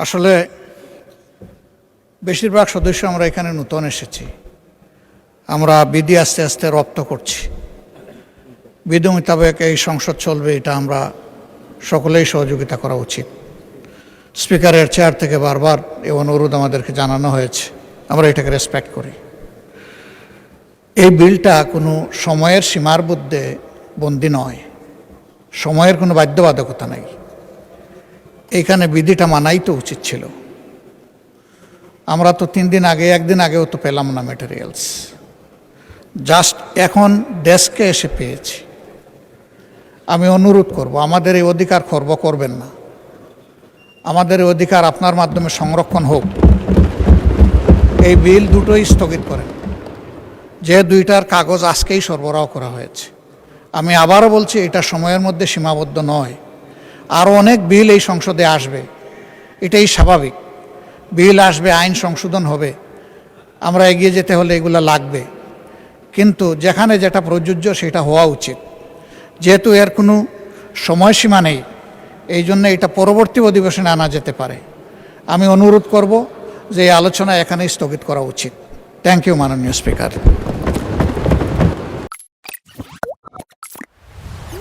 আসলে বেশিরভাগ সদস্য আমরা এখানে নতুন এসেছি। আমরা বিধি আস্তে আস্তে রপ্ত করছি। বিধি মোতাবেক এই সংসদ চলবে, এটা আমরা সকলেই সহযোগিতা করা উচিত। স্পিকারের চেয়ার থেকে বারবার এই অনুরোধ আমাদেরকে জানানো হয়েছে, আমরা এটাকে রেসপেক্ট করি। এই বিলটা কোনো সময়ের সীমার মধ্যে বন্দী নয়, সময়ের কোনো বাধ্যবাধকতা নেই। এইখানে বিধিটা মানাই তো উচিত ছিল। আমরা তো 3 দিন আগে, একদিন আগেও তো পেলাম না ম্যাটেরিয়ালস, জাস্ট এখন ডেস্কে এসে পেয়েছি। আমি অনুরোধ করব, আমাদের এই অধিকার খর্ব করবেন না। আমাদের এই অধিকার আপনার মাধ্যমে সংরক্ষণ হোক। এই বিল দুটোই স্থগিত করেন, যে দুইটার কাগজ আজকেই সরবরাহ করা হয়েছে। আমি আবারও বলছি, এটা সময়ের মধ্যে সীমাবদ্ধ নয়। আরও অনেক বিল এই সংসদে আসবে, এটাই স্বাভাবিক। বিল আসবে, আইন সংশোধন হবে, আমরা এগিয়ে যেতে হলে এগুলো লাগবে। কিন্তু যেখানে যেটা প্রযোজ্য সেটা হওয়া উচিত। যেহেতু এর কোনো সময়সীমা নেই, এই জন্য এটা পরবর্তী অধিবেশনে আনা যেতে পারে। আমি অনুরোধ করব যে এই আলোচনা এখানেই স্থগিত করা উচিত। থ্যাংক ইউ মাননীয় স্পিকার।